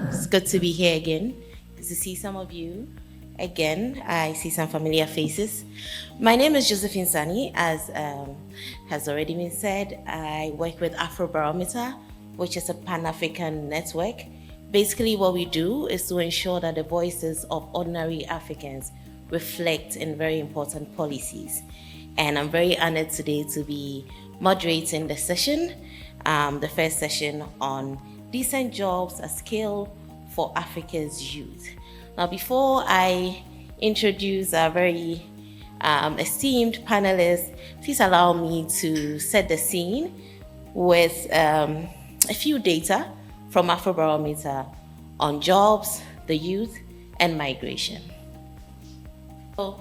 It's good to be here again. Good to see some of you again. I see some familiar faces. My name is Josephine Sani. As has already been said, I work with Afrobarometer, which is a Pan-African network. Basically, what we do is to ensure that the voices of ordinary Africans reflect in very important policies. And I'm very honored today to be moderating the session, the first session on decent jobs, a skill for Africa's youth. Now, before I introduce our very esteemed panelists, please allow me to set the scene with a few data from Afrobarometer on jobs, the youth, and migration. So,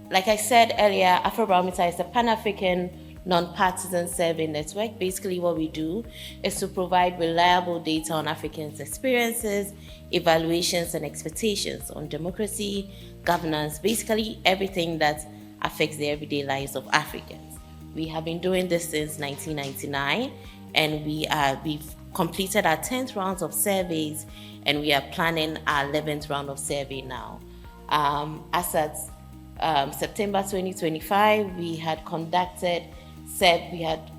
like I said earlier, Afrobarometer is a Pan-African non-partisan survey network. Basically, what we do is to provide reliable data on Africans' experiences, evaluations, and expectations on democracy, governance, basically everything that affects the everyday lives of Africans. We have been doing this since 1999, and we've completed our 10th rounds of surveys, and we are planning our 11th round of survey now. As at September 2025, we had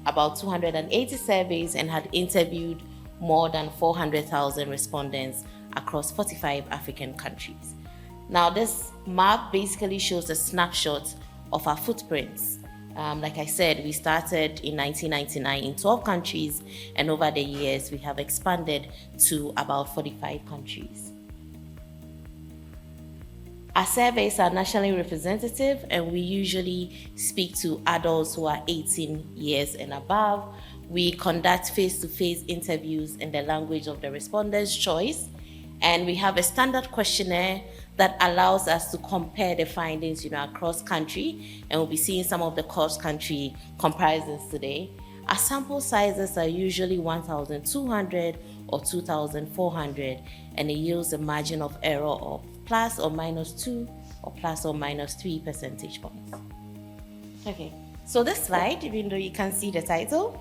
about 280 surveys and had interviewed more than 400,000 respondents across 45 African countries. Now, this map basically shows a snapshot of our footprints. Like I said, we started in 1999 in 12 countries, and over the years, we have expanded to about 45 countries. Our surveys are nationally representative, and we usually speak to adults who are 18 years and above. We conduct face-to-face interviews in the language of the respondent's choice, and we have a standard questionnaire that allows us to compare the findings, across country, and we'll be seeing some of the cross-country comparisons today. Our sample sizes are usually 1,200 or 2,400, and it yields a margin of error of plus or minus 2 or plus or minus 3 percentage points. Okay, so this slide, even though you can see the title,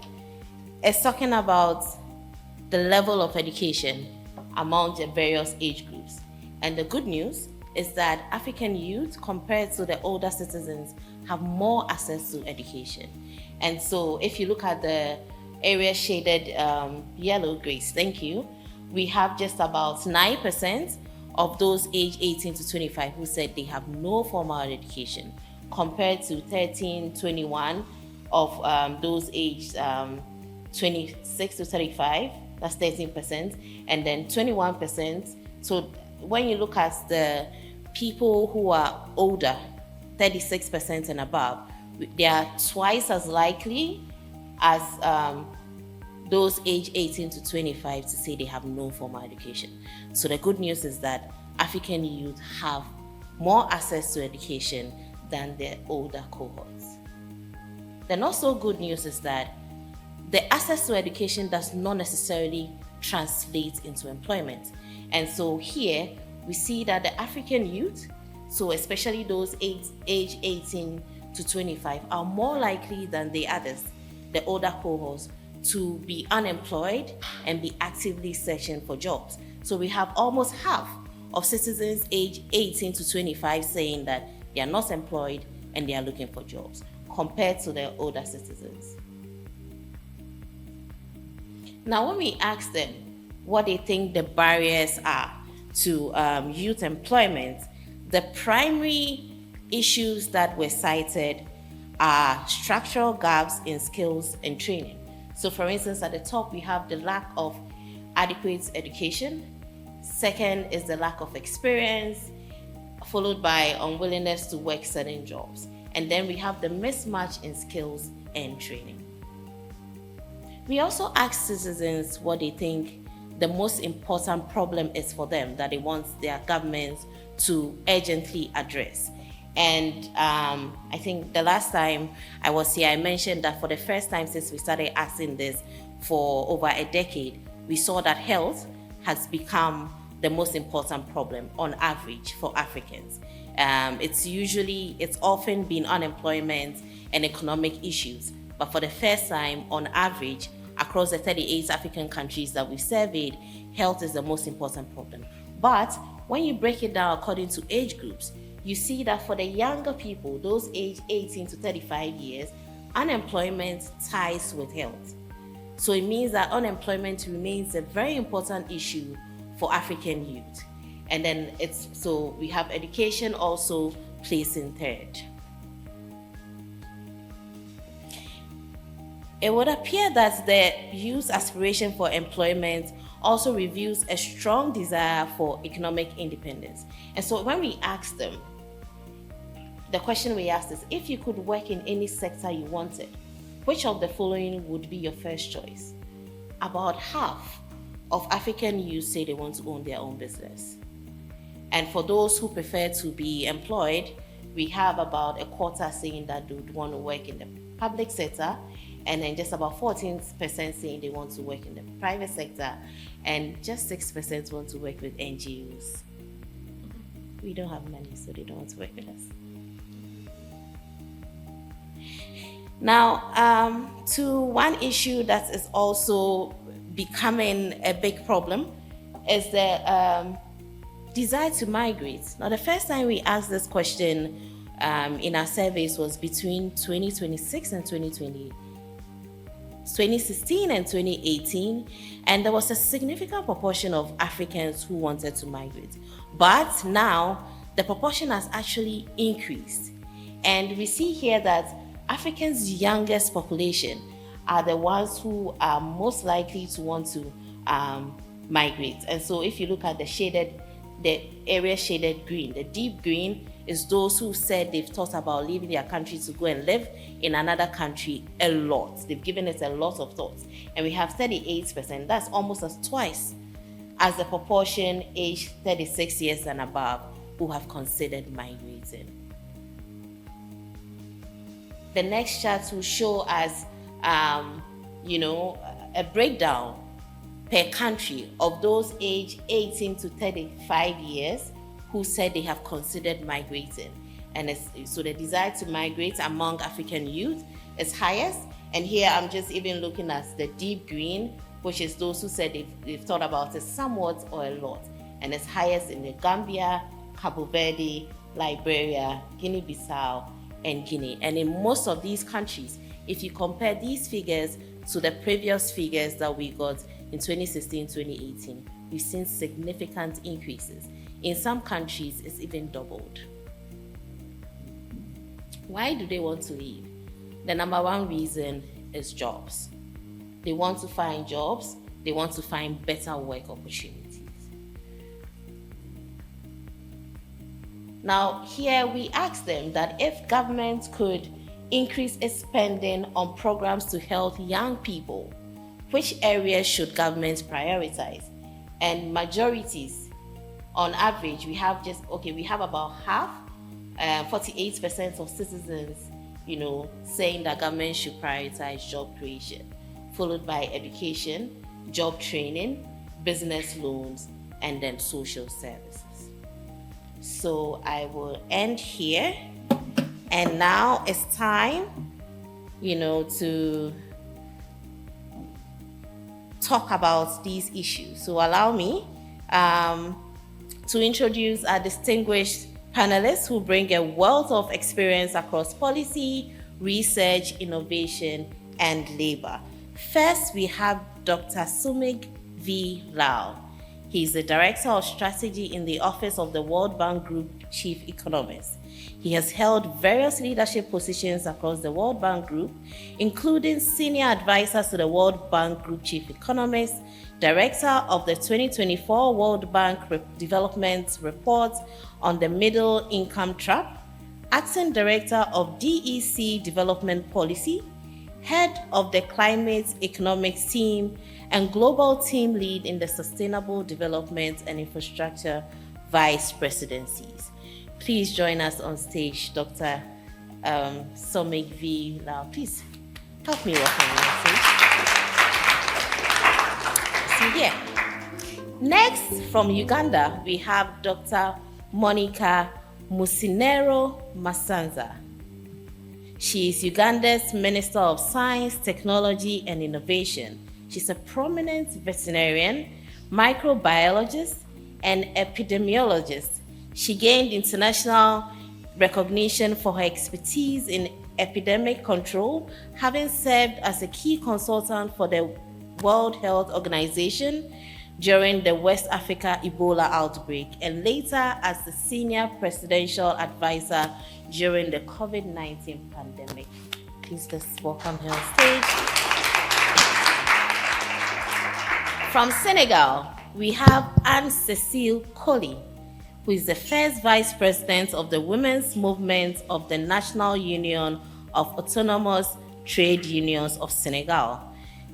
is talking about the level of education among the various age groups. And the good news is that African youth, compared to the older citizens, have more access to education. And so if you look at the area shaded yellow, Grace, thank you, we have just about 9% of those aged 18 to 25 who said they have no formal education, compared to 21 of those aged 26 to 35, that's 13%, and then 21%. So when you look at the people who are older, 36% and above, they are twice as likely as those aged 18 to 25 to say they have no formal education. So the good news is that African youth have more access to education than their older cohorts. The not so good news is that the access to education does not necessarily translate into employment. And so here we see that the African youth, so especially those aged 18 to 25, are more likely than the others, the older cohorts, to be unemployed and be actively searching for jobs. So we have almost half of citizens aged 18 to 25 saying that they are not employed and they are looking for jobs, compared to their older citizens. Now, when we ask them what they think the barriers are to youth employment, the primary issues that were cited are structural gaps in skills and training. So for instance, at the top, we have the lack of adequate education. Second is the lack of experience, followed by unwillingness to work certain jobs. And then we have the mismatch in skills and training. We also ask citizens what they think the most important problem is for them that they want their governments to urgently address. And I think the last time I was here, I mentioned that for the first time since we started asking this for over a decade, we saw that health has become the most important problem on average for Africans. It's often been unemployment and economic issues, but for the first time on average, across the 38 African countries that we've surveyed, health is the most important problem. But when you break it down according to age groups, you see that for the younger people, those aged 18 to 35 years, unemployment ties with health. So it means that unemployment remains a very important issue for African youth. And then so we have education also placing third. It would appear that the youth's aspiration for employment also reveals a strong desire for economic independence. And so when we ask them, the question we asked is, if you could work in any sector you wanted, which of the following would be your first choice? About half of African youth say they want to own their own business. And for those who prefer to be employed, we have about a quarter saying that they would want to work in the public sector, and then just about 14% saying they want to work in the private sector, and just 6% want to work with NGOs. We don't have money, so they don't want to work with us. Now, to one issue that is also becoming a big problem is the desire to migrate. Now, the first time we asked this question in our surveys was between 2016 and 2018, and there was a significant proportion of Africans who wanted to migrate. But now, the proportion has actually increased. And we see here that Africans' youngest population are the ones who are most likely to want to migrate. And so if you look at the area shaded green, the deep green is those who said they've thought about leaving their country to go and live in another country a lot. They've given it a lot of thought. And we have 38%. That's almost as twice as the proportion aged 36 years and above who have considered migrating. The next chart will show us, a breakdown per country of those aged 18 to 35 years who said they have considered migrating. And so the desire to migrate among African youth is highest. And here I'm just even looking at the deep green, which is those who said they've thought about it somewhat or a lot. And it's highest in the Gambia, Cabo Verde, Liberia, Guinea-Bissau, and Guinea. And in most of these countries, if you compare these figures to the previous figures that we got in 2016, 2018, we've seen significant increases. In some countries, it's even doubled. Why do they want to leave? The number one reason is jobs. They want to find jobs. They want to find better work opportunities. Now, here we ask them that if government could increase its spending on programs to help young people, which areas should government prioritize? And majorities, on average, we have about half, 48% of citizens, saying that government should prioritize job creation, followed by education, job training, business loans, and then social services. So I will end here. And now it's time, to talk about these issues. So allow me to introduce our distinguished panelists who bring a wealth of experience across policy, research, innovation, and labor. First, we have Dr. Sumig V. Lal. He's the Director of Strategy in the Office of the World Bank Group Chief Economist. He has held various leadership positions across the World Bank Group, including Senior Advisor to the World Bank Group Chief Economist, Director of the 2024 World Bank Development Report on the Middle Income Trap, Acting Director of DEC Development Policy, Head of the Climate Economics Team, and Global Team Lead in the Sustainable Development and Infrastructure Vice Presidencies. Please join us on stage, Dr. Sumig V. Lal. Please help me welcome you on stage. See here. Next, from Uganda, we have Dr. Monica Musinero Masanza. She is Uganda's Minister of Science, Technology, and Innovation. She's a prominent veterinarian, microbiologist, and epidemiologist. She gained international recognition for her expertise in epidemic control, having served as a key consultant for the World Health Organization during the West Africa Ebola outbreak, and later as the senior presidential advisor during the COVID-19 pandemic. Please let's welcome her on stage. From Senegal, we have Anne-Cécile Colly, who is the first vice president of the Women's Movement of the National Union of Autonomous Trade Unions of Senegal.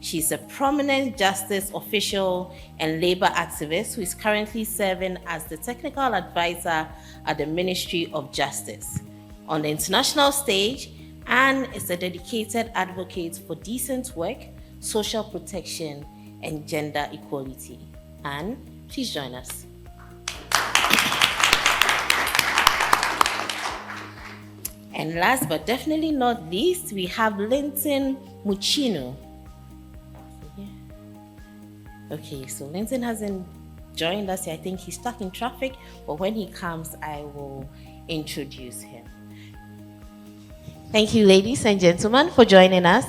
She's a prominent justice official and labor activist who is currently serving as the technical advisor at the Ministry of Justice. On the international stage, Anne is a dedicated advocate for decent work, social protection, and gender equality. Anne, please join us. And last but definitely not least, we have Linton Muchinu. Okay, so Linton hasn't joined us yet. I think he's stuck in traffic, but when he comes, I will introduce him. Thank you, ladies and gentlemen, for joining us.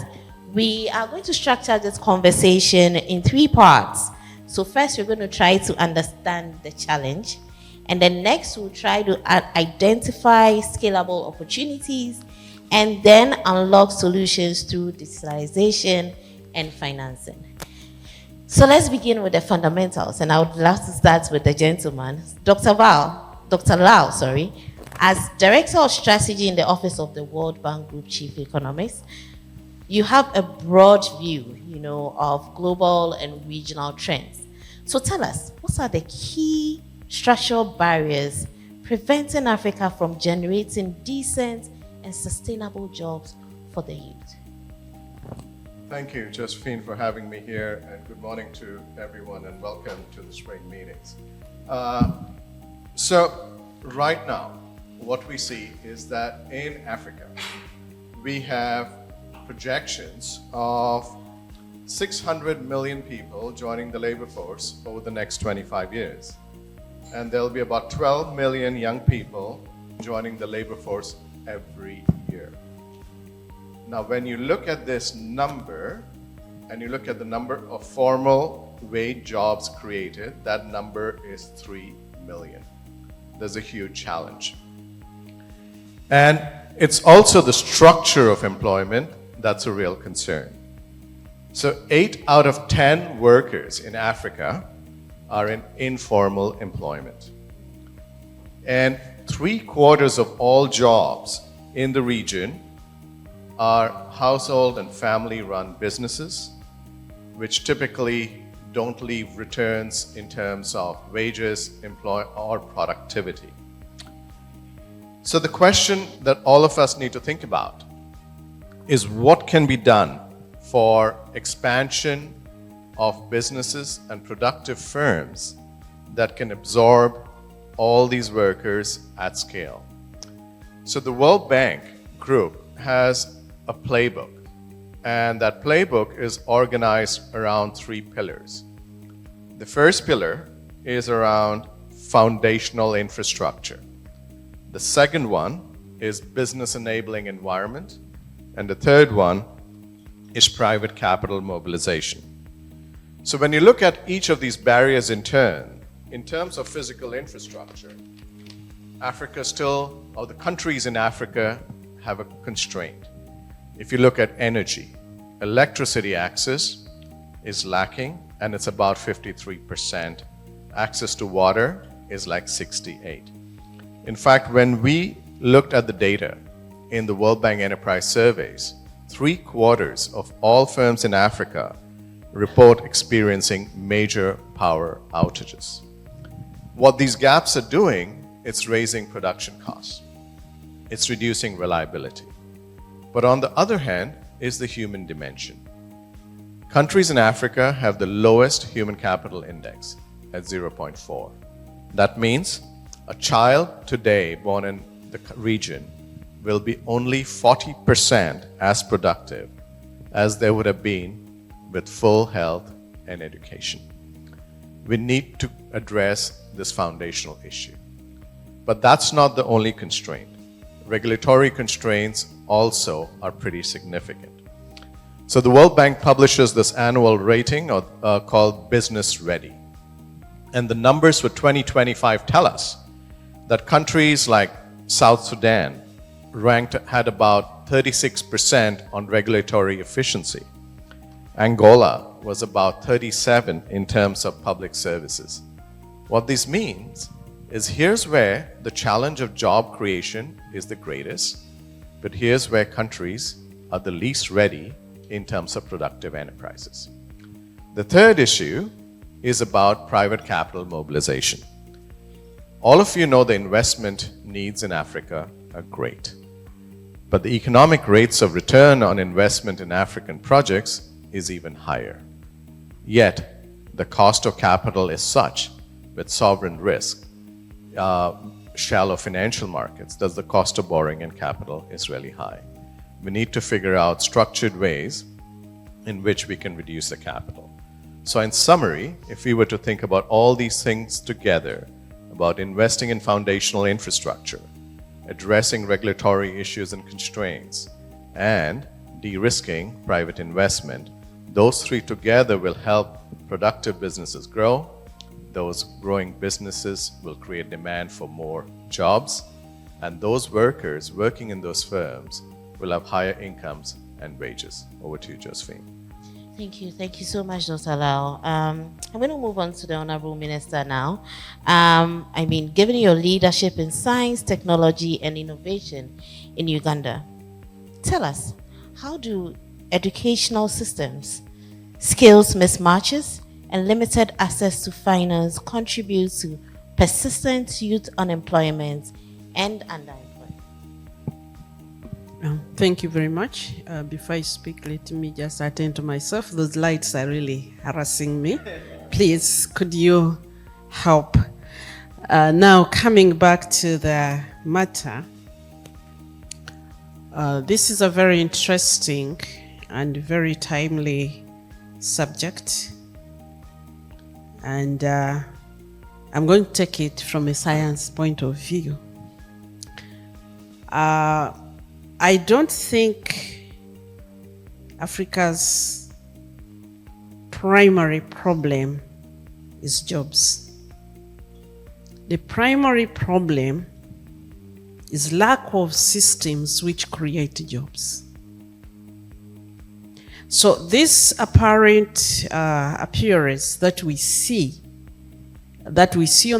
We are going to structure this conversation in 3 parts. So first, we're going to try to understand the challenge. And then next, we'll try to identify scalable opportunities and then unlock solutions through digitalization and financing. So let's begin with the fundamentals, and I would love to start with the gentleman, Dr. Lau, as Director of Strategy in the Office of the World Bank Group Chief Economist. You have a broad view, of global and regional trends. So tell us, what are the key structural barriers preventing Africa from generating decent and sustainable jobs for the youth? Thank you, Josephine, for having me here, and good morning to everyone, and welcome to the spring meetings. So right now, what we see is that in Africa, we have projections of 600 million people joining the labor force over the next 25 years. And there'll be about 12 million young people joining the labor force every year. Now, when you look at this number, and you look at the number of formal wage jobs created, that number is 3 million. There's a huge challenge. And it's also the structure of employment that's a real concern. So 8 out of 10 workers in Africa are in informal employment. And 3/4 of all jobs in the region are household and family-run businesses, which typically don't leave returns in terms of wages, or productivity. So the question that all of us need to think about is what can be done for expansion of businesses and productive firms that can absorb all these workers at scale. So the World Bank Group has a playbook, and that playbook is organized around 3 pillars. The first pillar is around foundational infrastructure. The second one is business enabling environment, and the third one is private capital mobilization. So when you look at each of these barriers in turn, in terms of physical infrastructure, the countries in Africa have a constraint. If you look at energy, electricity access is lacking, and it's about 53%. Access to water is like 68%. In fact, when we looked at the data in the World Bank Enterprise surveys, 3/4 of all firms in Africa report experiencing major power outages. What these gaps are doing, it's raising production costs. It's reducing reliability. But on the other hand is the human dimension. Countries in Africa have the lowest human capital index at 0.4. That means a child today born in the region will be only 40% as productive as they would have been with full health and education. We need to address this foundational issue. But that's not the only constraint. Regulatory constraints also are pretty significant. So the World Bank publishes this annual rating called Business Ready. And the numbers for 2025 tell us that countries like South Sudan had about 36% on regulatory efficiency. Angola was about 37 in terms of public services. What this means is here's where the challenge of job creation is the greatest, but here's where countries are the least ready in terms of productive enterprises. The third issue is about private capital mobilization. All of you know the investment needs in Africa are great, but the economic rates of return on investment in African projects is even higher. Yet, the cost of capital is such, with sovereign risk, shallow financial markets, that the cost of borrowing and capital is really high. We need to figure out structured ways in which we can reduce the capital. So in summary, if we were to think about all these things together, about investing in foundational infrastructure, addressing regulatory issues and constraints, and de-risking private investment, those three together will help productive businesses grow. Those growing businesses will create demand for more jobs, and those workers working in those firms will have higher incomes and wages. Over to you, Josephine. Thank you. Thank you so much, Dr. Lau. I'm going to move on to the Honorable Minister now. Given your leadership in science, technology, and innovation in Uganda, tell us, how do educational systems, skills mismatches, and limited access to finance contribute to persistent youth unemployment and underemployment? Thank you very much. Before I speak, let me just attend to myself. Those lights are really harassing me. Please, could you help? Now, coming back to the matter, this is a very interesting and very timely subject. And I'm going to take it from a science point of view. I don't think Africa's primary problem is jobs. The primary problem is lack of systems which create jobs. So this apparent appearance that we see on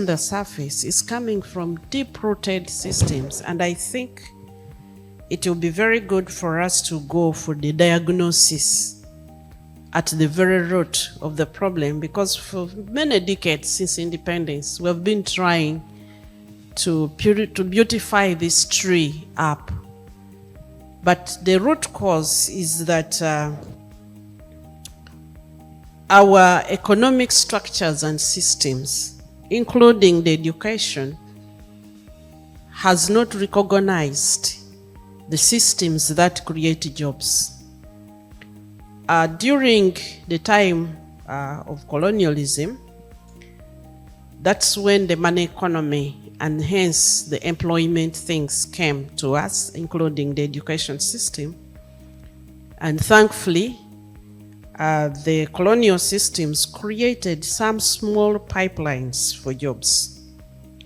the surface is coming from deep-rooted systems, and I think it will be very good for us to go for the diagnosis at the very root of the problem, because for many decades since independence, we have been trying to beautify this tree up. But the root cause is that our economic structures and systems, including the education, has not recognized the systems that create jobs. During the time of colonialism, that's when the money economy and hence the employment things came to us, including the education system. And thankfully, the colonial systems created some small pipelines for jobs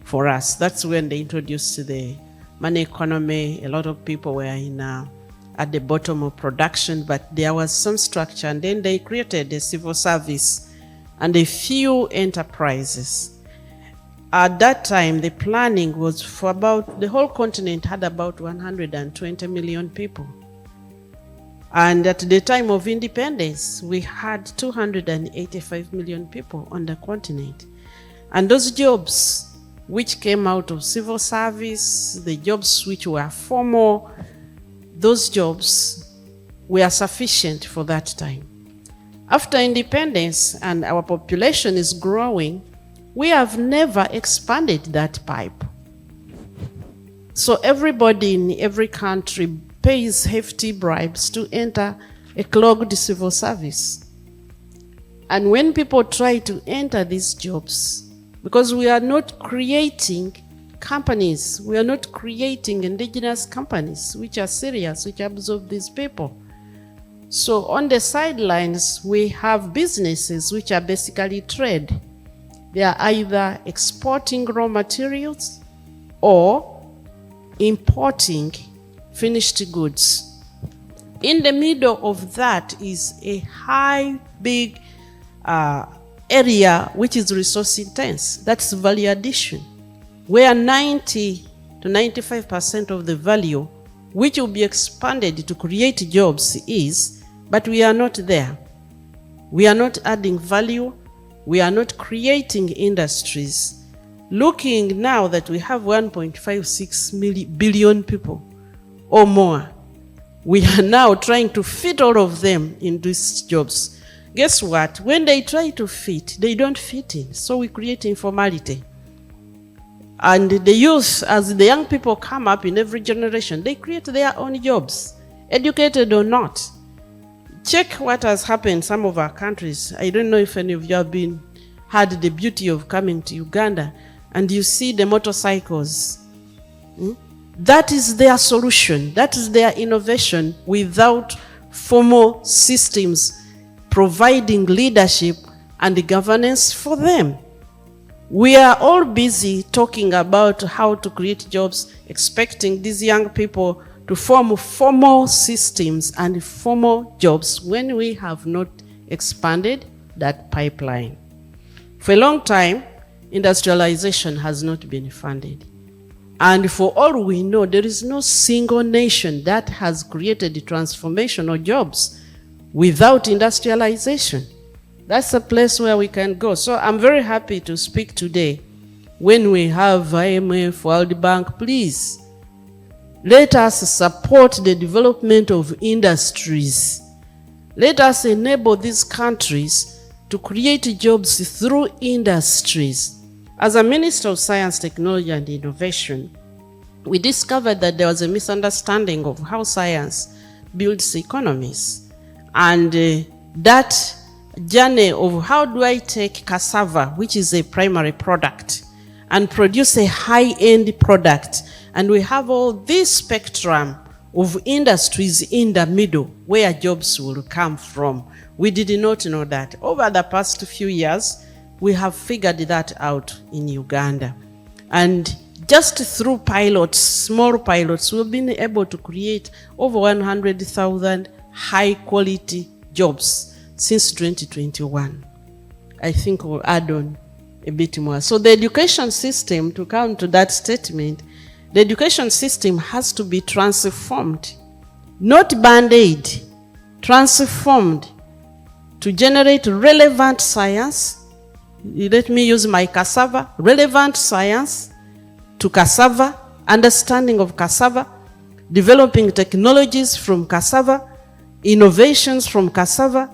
for us. That's when they introduced the money economy. A lot of people were at the bottom of production, but there was some structure, and then they created a civil service and a few enterprises. At that time, the planning was for the whole continent had about 120 million people. And at the time of independence, we had 285 million people on the continent. And those jobs which came out of civil service, the jobs which were formal, those jobs were sufficient for that time. After independence and our population is growing, we have never expanded that pipe. So everybody in every country pays hefty bribes to enter a clogged civil service. And when people try to enter these jobs, because we are not creating companies, we are not creating indigenous companies which are serious, which absorb these people. So on the sidelines, we have businesses which are basically trade. They are either exporting raw materials or importing finished goods. In the middle of that is a big area which is resource intense. That's value addition, where 90 to 95% of the value which will be expanded to create jobs is, but we are not there. We are not adding value. We are not creating industries. Looking now that we have 1.56 billion people or more, we are now trying to fit all of them in these jobs. Guess what? When they try to fit, they don't fit in. So we create informality. And the youth, as the young people come up in every generation, they create their own jobs, educated or not. Check what has happened in some of our countries. I don't know if any of you have had the beauty of coming to Uganda and you see the motorcycles. That is their solution. That is their innovation without formal systems providing leadership and governance for them. We are all busy talking about how to create jobs, expecting these young people to form formal systems and formal jobs when we have not expanded that pipeline. For a long time, industrialization has not been funded. And for all we know, there is no single nation that has created transformational jobs without industrialization. That's a place where we can go. So I'm very happy to speak today when we have IMF, World Bank. Please, let us support the development of industries. Let us enable these countries to create jobs through industries. As a Minister of Science, Technology and Innovation, we discovered that there was a misunderstanding of how science builds economies. And that journey of how do I take cassava, which is a primary product, and produce a high-end product. And we have all this spectrum of industries in the middle where jobs will come from. We did not know that. Over the past few years, we have figured that out in Uganda. And just through pilots, small pilots, we've been able to create over 100,000 high-quality jobs since 2021. I think we'll add on a bit more. So the education system, to come to that statement, the education system has to be transformed, not band-aid, transformed to generate relevant science. Let me use my cassava, relevant science to cassava, understanding of cassava, developing technologies from cassava, innovations from cassava,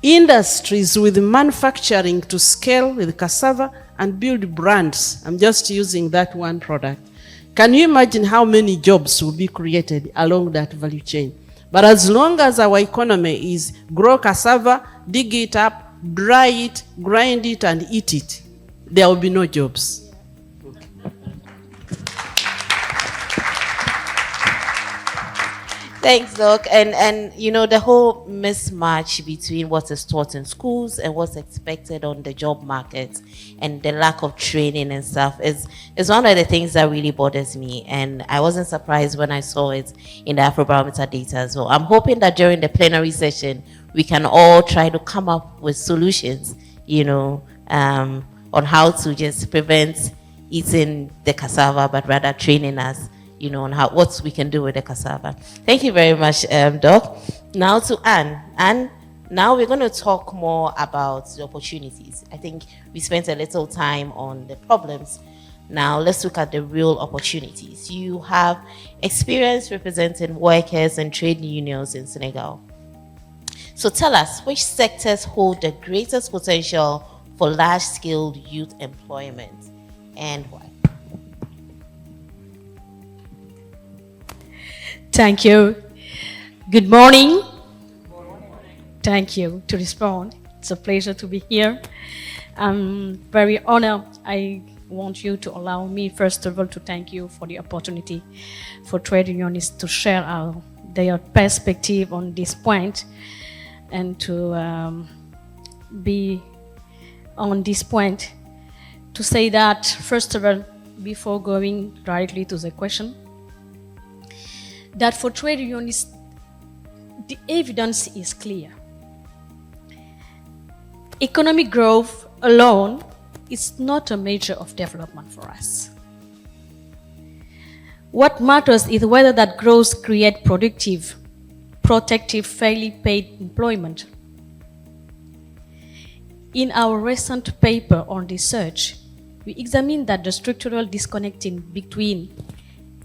industries with manufacturing to scale with cassava, and build brands. I'm just using that one product. Can you imagine how many jobs will be created along that value chain? But as long as our economy is grow cassava, dig it up, dry it, grind it, and eat it, there will be no jobs. Thanks, Doc. And you know, the whole mismatch between what is taught in schools and what's expected on the job market and the lack of training and stuff is one of the things that really bothers me. And I wasn't surprised when I saw it in the Afrobarometer data as well. I'm hoping that during the plenary session, we can all try to come up with solutions, you know, on how to just prevent eating the cassava, but rather training us, you know, on what we can do with the cassava. Thank you very much, Doc. Now to Anne. Anne, now we're going to talk more about the opportunities. I think we spent a little time on the problems. Now let's look at the real opportunities. You have experience representing workers and trade unions in Senegal. So tell us, which sectors hold the greatest potential for large-scale youth employment and why? Thank you. Good morning. Thank you to respond. It's a pleasure to be here. I'm very honored. I want you to allow me, first of all, to thank you for the opportunity for trade unionists to share their perspective on this point and to be on this point. To say that, first of all, before going directly to the question, that for trade unionists, the evidence is clear. Economic growth alone is not a measure of development for us. What matters is whether that growth creates productive, protective, fairly paid employment. In our recent paper on research, we examined that the structural disconnecting between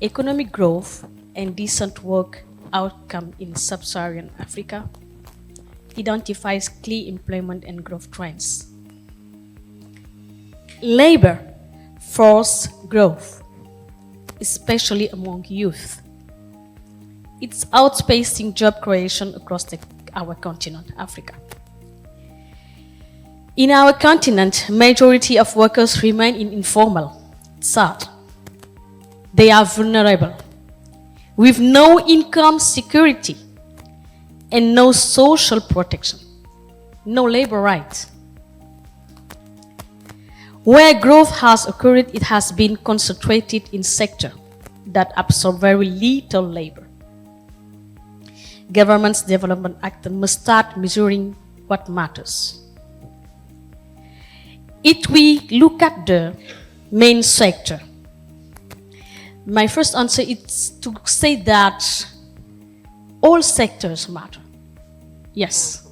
economic growth and decent work outcome in sub-Saharan Africa identifies clear employment and growth trends. Labor force growth, especially among youth. It's outpacing job creation across our continent, Africa. In our continent, majority of workers remain in informal. It's sad. They are vulnerable, with no income security and no social protection, no labor rights. Where growth has occurred, it has been concentrated in sectors that absorb very little labor. Government's development act must start measuring what matters. If we look at the main sector, my first answer is to say that all sectors matter. Yes.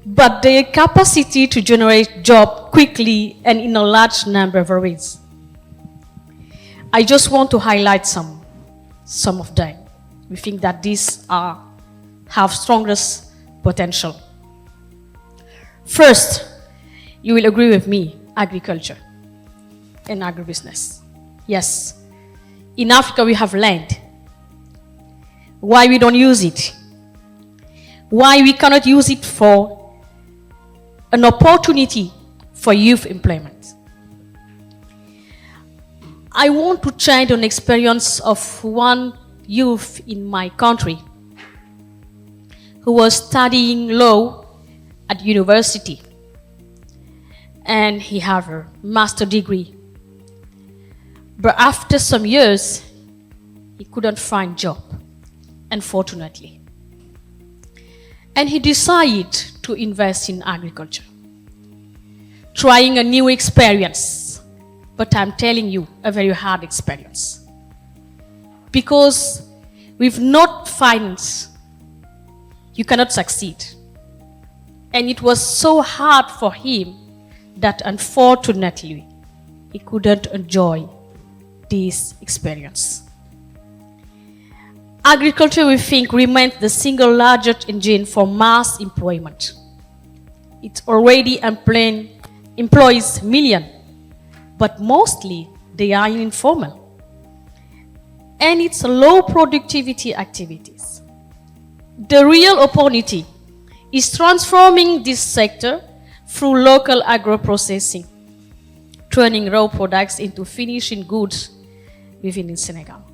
But their capacity to generate jobs quickly and in a large number varies. I just want to highlight some of them. We think that these have strongest potential. First, you will agree with me, agriculture and agribusiness. Yes, in Africa we have land. Why we don't use it? Why we cannot use it for an opportunity for youth employment? I want to share an experience of one youth in my country who was studying law at university, and he had a master's degree. But after some years, he couldn't find a job, unfortunately. And he decided to invest in agriculture, trying a new experience. But I'm telling you, a very hard experience. Because with not finance, you cannot succeed. And it was so hard for him that unfortunately, he couldn't enjoy this experience. Agriculture, we think, remains the single largest engine for mass employment. It already employs millions, but mostly they are informal. And it's low productivity activities. The real opportunity is transforming this sector through local agro-processing, turning raw products into finishing goods within Senegal.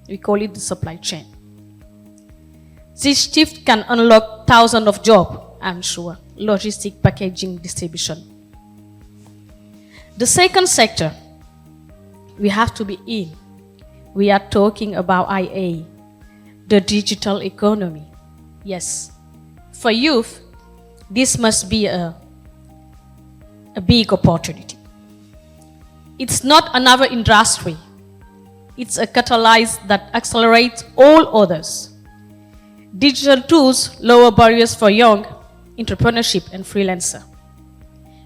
We call it the supply chain. This shift can unlock thousands of jobs, I'm sure, logistics, packaging, distribution. The second sector we have to be in, we are talking about IA, the digital economy. Yes, for youth, this must be a big opportunity. It's not another industry. It's a catalyst that accelerates all others. Digital tools lower barriers for young entrepreneurship and freelancer.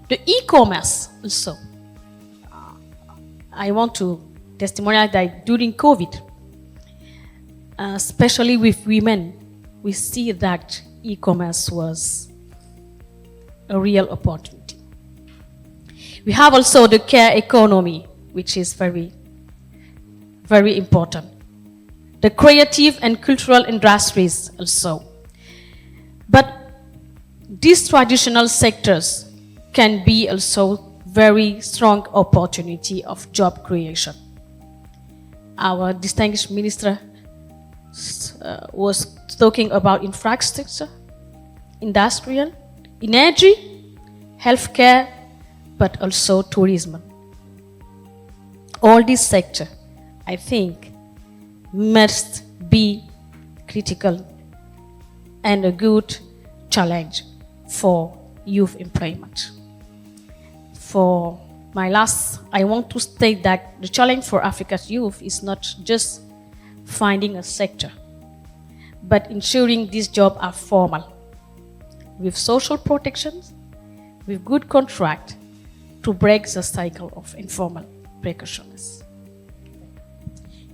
The e-commerce also. I want to testimonial that during COVID, especially with women, we see that e-commerce was a real opportunity. We have also the care economy, which is very, very important. The creative and cultural industries also. But these traditional sectors can be also very strong opportunity of job creation. Our distinguished minister was talking about infrastructure, industrial, energy, healthcare, but also tourism. All these sectors, I think, must be critical and a good challenge for youth employment. For my last, I want to state that the challenge for Africa's youth is not just finding a sector, but ensuring these jobs are formal, with social protections, with good contract, to break the cycle of informal precautions.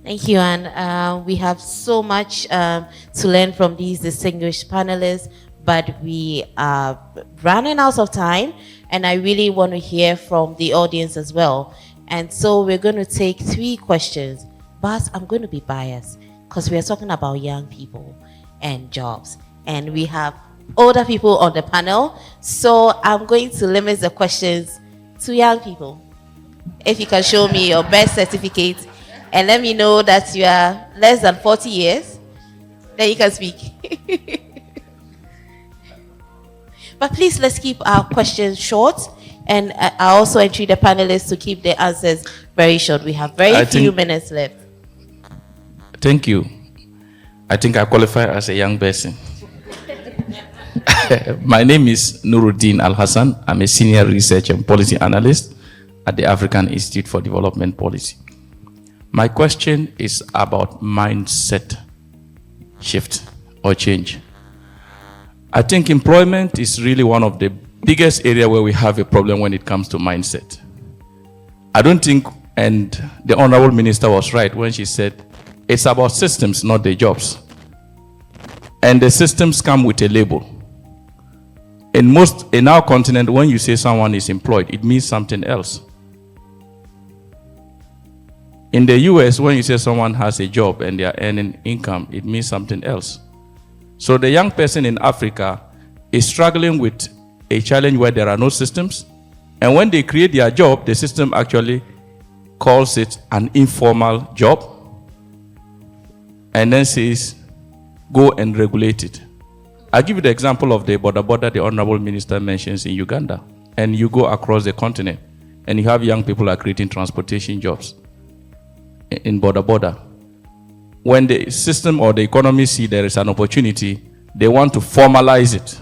Thank you, and we have so much to learn from these distinguished panelists, but we are running out of time, and I really want to hear from the audience as well. And so we're going to take 3 questions, but I'm going to be biased because we are talking about young people and jobs, and we have older people on the panel, so I'm going to limit the questions to young people. If you can show me your birth certificate and let me know that you are less than 40 years, then you can speak. But please, let's keep our questions short, and I also entreat the panelists to keep their answers very short. We have very few minutes left. Thank you. I think I qualify as a young person. My name is Nuruddin Al-Hassan. I'm a senior research and policy analyst at the African Institute for Development Policy. My question is about mindset shift or change. I think employment is really one of the biggest area where we have a problem when it comes to mindset. I don't think, and the Honorable Minister was right when she said, it's about systems, not the jobs. And the systems come with a label. In our continent, when you say someone is employed, it means something else. In the US, when you say someone has a job and they are earning income, it means something else. So the young person in Africa is struggling with a challenge where there are no systems. And when they create their job, the system actually calls it an informal job and then says, go and regulate it. I'll give you the example of the border the Honorable Minister mentions in Uganda. And you go across the continent and you have young people are creating transportation jobs in border. When the system or the economy see there is an opportunity, they want to formalize it.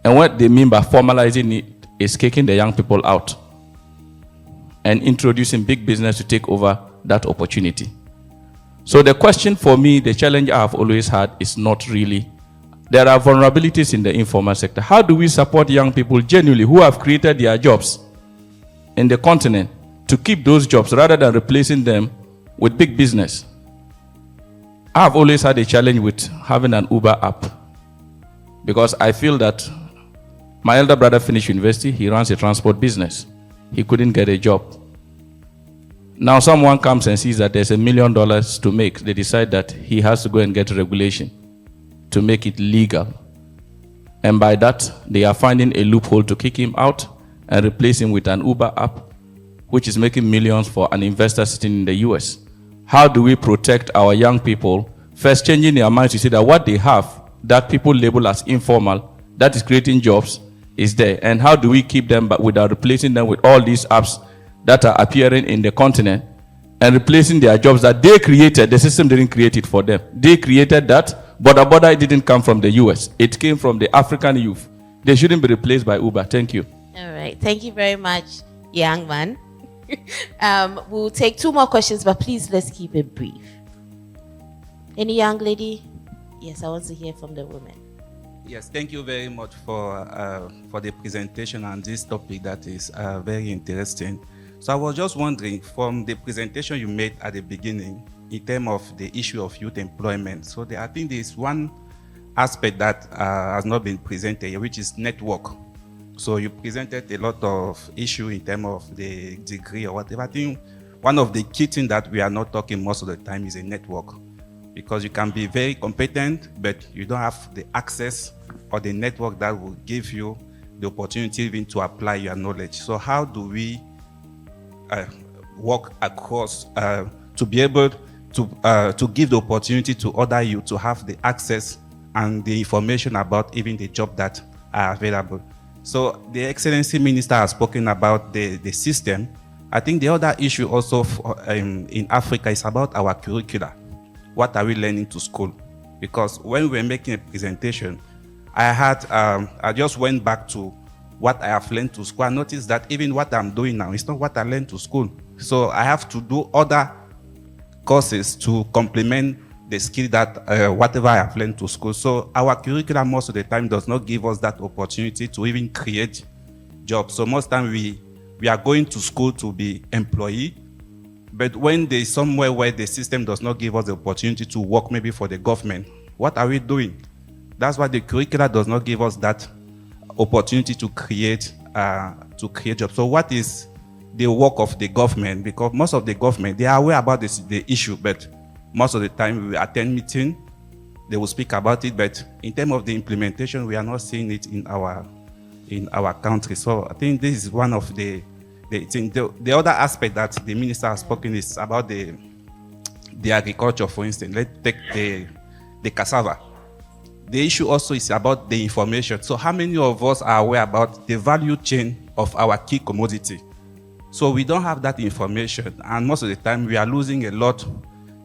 And what they mean by formalizing it is kicking the young people out and introducing big business to take over that opportunity. So the question for me, the challenge I have always had is not really, there are vulnerabilities in the informal sector. How do we support young people genuinely who have created their jobs in the continent to keep those jobs rather than replacing them with big business? I've always had a challenge with having an Uber app because I feel that my elder brother finished university, he runs a transport business. He couldn't get a job. Now someone comes and sees that there's $1 million to make. They decide that he has to go and get regulation to make it legal. And by that, they are finding a loophole to kick him out and replace him with an Uber app, which is making millions for an investor sitting in the US. How do we protect our young people? First, changing their minds to see that what they have, that people label as informal, that is creating jobs, is there. And how do we keep them but without replacing them with all these apps that are appearing in the continent and replacing their jobs that they created? The system didn't create it for them. They created that, but it didn't come from the US. It came from the African youth. They shouldn't be replaced by Uber. Thank you. All right. Thank you very much, young man. We'll take 2 more questions, but please let's keep it brief. Any young lady? Yes, I want to hear from the woman. Yes, thank you very much for the presentation on this topic that is very interesting. So I was just wondering, from the presentation you made at the beginning, in terms of the issue of youth employment, so I think there is one aspect that has not been presented here, which is network. So you presented a lot of issue in terms of the degree or whatever. I think one of the key things that we are not talking most of the time is a network. Because you can be very competent, but you don't have the access or the network that will give you the opportunity even to apply your knowledge. So how do we work across to be able to give the opportunity to other youth to have the access and the information about even the job that are available? So the Excellency Minister has spoken about the system. I think the other issue also in Africa is about our curricula. What are we learning to school? Because when we were making a presentation, I just went back to what I have learned to school. I noticed that even what I'm doing now is not what I learned to school. So I have to do other courses to complement the skill that whatever I have learned to school. So our curriculum most of the time does not give us that opportunity to even create jobs. So most time we are going to school to be employee, but when there's somewhere where the system does not give us the opportunity to work maybe for the government, what are we doing? That's why the curriculum does not give us that opportunity to create jobs. So what is the work of the government? Because most of the government, they are aware about the issue, but most of the time we attend meeting, they will speak about it, but in terms of the implementation, we are not seeing it in our country. So I think this is one of the things. The other aspect that the minister has spoken is about the agriculture, for instance. Let's take the cassava. The issue also is about the information. So how many of us are aware about the value chain of our key commodity? So we don't have that information, and most of the time we are losing a lot.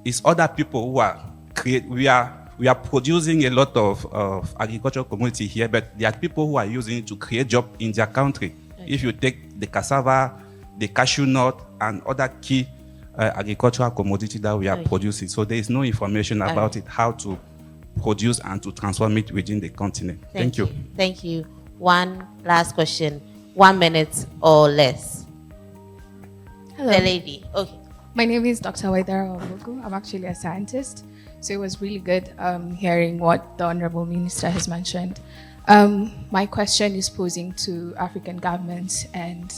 It's other people who are we are producing a lot of agricultural commodity here, but there are people who are using it to create jobs in their country. Okay. If you take the cassava, the cashew nut, and other key agricultural commodity that we are producing, so there is no information about it, how to produce and to transform it within the continent. Thank you. Thank you. One last question, 1 minute or less. Hello. The lady. Okay. My name is Dr. Waidara Obugu. I'm actually a scientist. So it was really good hearing what the Honorable Minister has mentioned. My question is posing to African governments and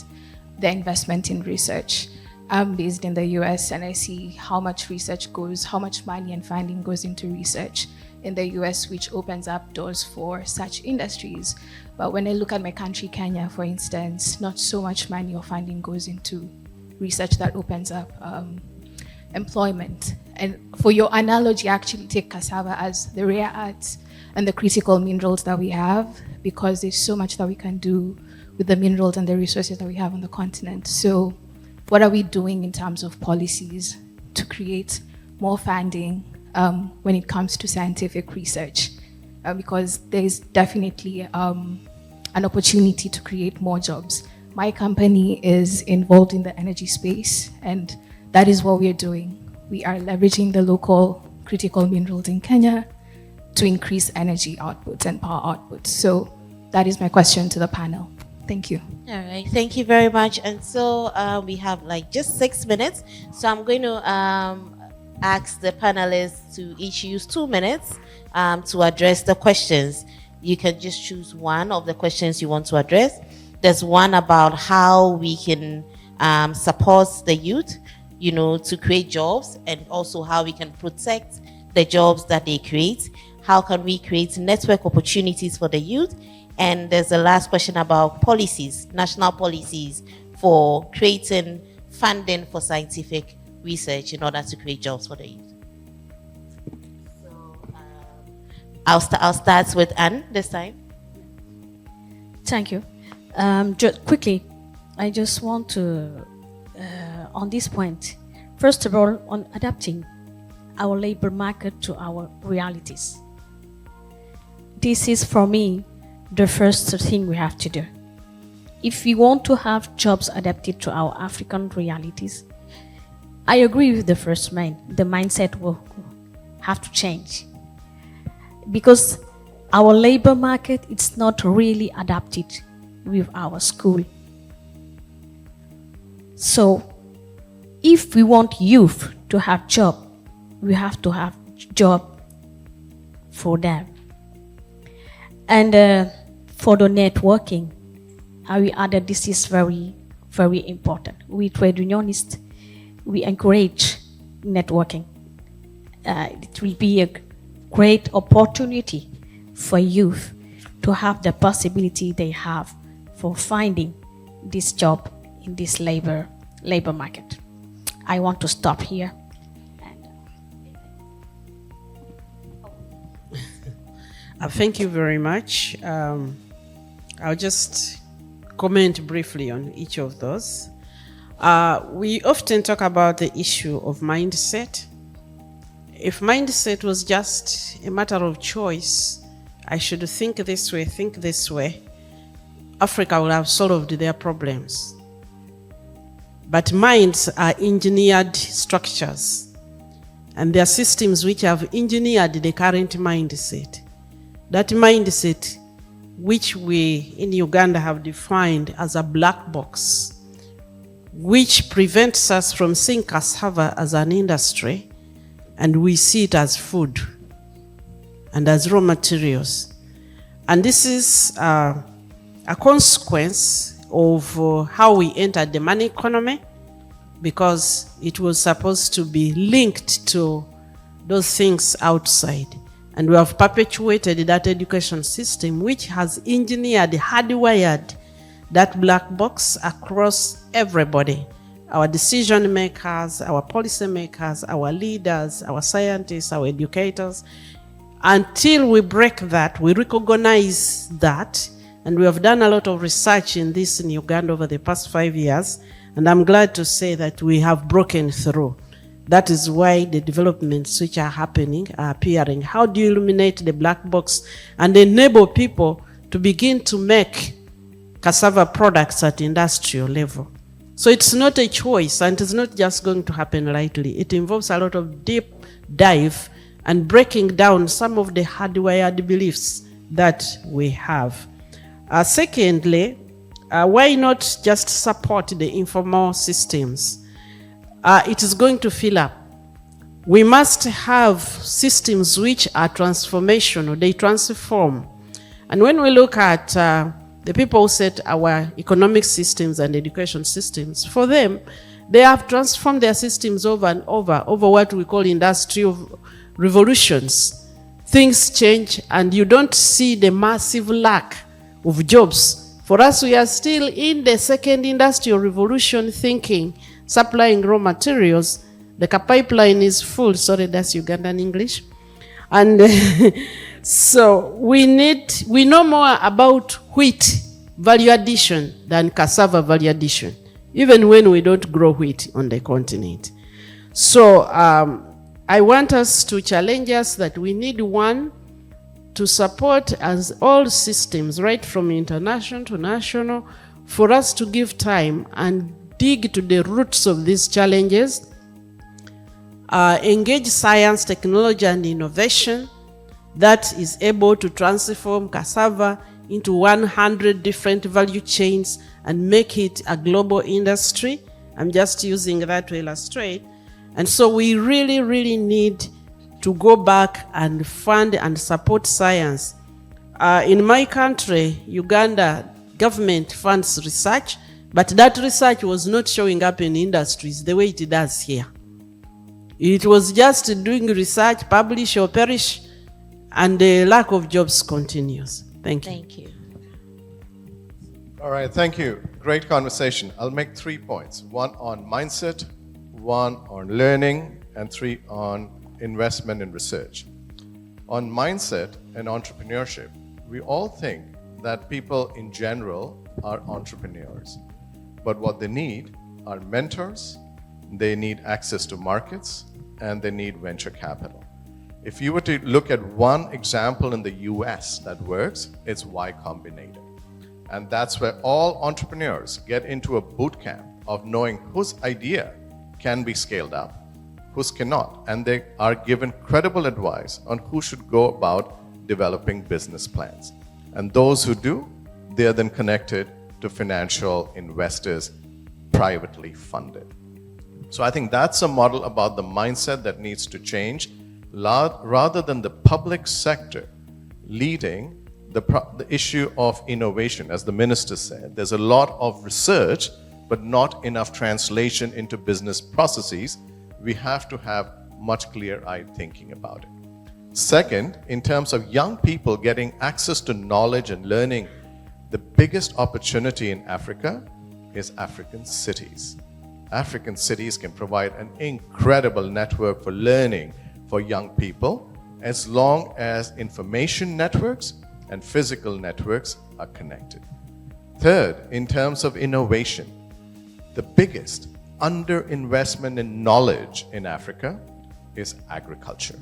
the investment in research. I'm based in the US and I see how much research goes, how much money and funding goes into research in the US, which opens up doors for such industries. But when I look at my country, Kenya, for instance, not so much money or funding goes into research that opens up employment. And for your analogy, I actually take cassava as the rare earths and the critical minerals that we have, because there's so much that we can do with the minerals and the resources that we have on the continent. So what are we doing in terms of policies to create more funding when it comes to scientific research? Because there's definitely an opportunity to create more jobs. My company is involved in the energy space, and that is what we are doing. We are leveraging the local critical minerals in Kenya to increase energy output and power output. So that is my question to the panel. Thank you. All right, thank you very much. And so we have like just 6 minutes. So I'm going to ask the panelists to each use 2 minutes to address the questions. You can just choose one of the questions you want to address. There's one about how we can support the youth, you know, to create jobs, and also how we can protect the jobs that they create. How can we create network opportunities for the youth? And there's the last question about policies, national policies for creating funding for scientific research in order to create jobs for the youth. So I'll start with Anne this time. Thank you. Just quickly, I just want to, on this point, first of all, on adapting our labor market to our realities. This is, for me, the first thing we have to do. If we want to have jobs adapted to our African realities, I agree with the first man. The mindset will have to change, because our labor market is not really adapted with our school. So if we want youth to have job, we have to have job for them. And for the networking, we added this is very, very important. We trade unionists, we encourage networking. It will be a great opportunity for youth to have the possibility they have for finding this job in this labor market. I want to stop here. Thank you very much. I'll just comment briefly on each of those. We often talk about the issue of mindset. If mindset was just a matter of choice, I should think this way, Africa will have solved their problems. But minds are engineered structures, and there are systems which have engineered the current mindset. That mindset, which we in Uganda have defined as a black box, which prevents us from seeing cassava as an industry, and we see it as food and as raw materials. And this is a consequence of how we entered the money economy, because it was supposed to be linked to those things outside. And we have perpetuated that education system which has engineered, hardwired that black box across everybody. Our decision makers, our policy makers, our leaders, our scientists, our educators. Until we break that, we recognize that, and we have done a lot of research in this in Uganda over the past 5 years, and I'm glad to say that we have broken through. That is why the developments which are happening are appearing. How do you eliminate the black box and enable people to begin to make cassava products at industrial level? So it's not a choice, and it's not just going to happen lightly. It involves a lot of deep dive and breaking down some of the hardwired beliefs that we have. Secondly, why not just support the informal systems? It is going to fill up. We must have systems which are transformational, they transform. And when we look at the people who set our economic systems and education systems, for them, they have transformed their systems over and over what we call industrial revolutions. Things change and you don't see the massive lack of jobs. For us, we are still in the second industrial revolution thinking, supplying raw materials. The pipeline is full. Sorry, that's Ugandan English. And so we know more about wheat value addition than cassava value addition, even when we don't grow wheat on the continent. So I want us to challenge us that we need one to support as all systems, right from international to national, for us to give time and dig to the roots of these challenges, engage science, technology, and innovation that is able to transform cassava into 100 different value chains and make it a global industry. I'm just using that to illustrate. And so we really, really need to go back and fund and support science. In my country, Uganda, government funds research, but that research was not showing up in industries the way it does here. It was just doing research, publish or perish, and the lack of jobs continues. Thank you. Thank you. All right, thank you. Great conversation. I'll make 3 points. 1 on mindset, 1 on learning, and 3 on investment in research. On mindset and entrepreneurship, we all think that people in general are entrepreneurs. But what they need are mentors, they need access to markets, and they need venture capital. If you were to look at one example in the US that works, it's Y Combinator. And that's where all entrepreneurs get into a boot camp of knowing whose idea can be scaled up, whose cannot, and they are given credible advice on who should go about developing business plans. And those who do, they are then connected to financial investors, privately funded. So I think that's a model about the mindset that needs to change, rather than the public sector leading the issue of innovation. As the minister said, there's a lot of research, but not enough translation into business processes. We have to have much clear-eyed thinking about it. Second, in terms of young people getting access to knowledge and learning The biggest opportunity in Africa is African cities. African cities can provide an incredible network for learning for young people as long as information networks and physical networks are connected. Third, in terms of innovation, the biggest underinvestment in knowledge in Africa is agriculture.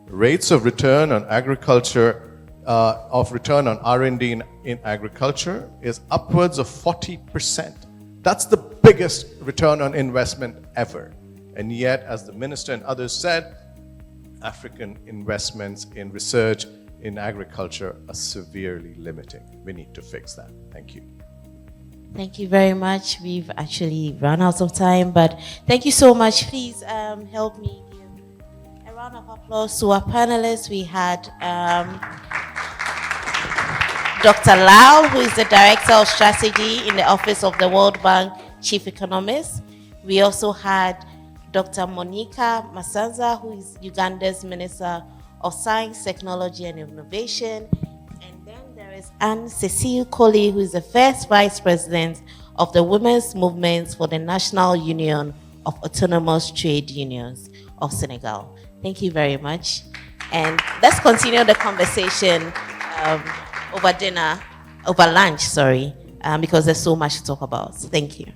Rates of return on agriculture, return on R&D in agriculture is upwards of 40%. That's the biggest return on investment ever. And yet, as the minister and others said, African investments in research in agriculture are severely limiting. We need to fix that. Thank you. Thank you very much. We've actually run out of time, but thank you so much. Please help me give a round of applause to our panelists. We had Dr. Lau, who is the Director of Strategy in the Office of the World Bank Chief Economist. We also had Dr. Monica Masanza, who is Uganda's Minister of Science, Technology and Innovation. And then there is Anne-Cécile Colli, who is the first Vice President of the Women's Movement for the National Union of Autonomous Trade Unions of Senegal. Thank you very much. And let's continue the conversation over lunch, because there's so much to talk about. Thank you.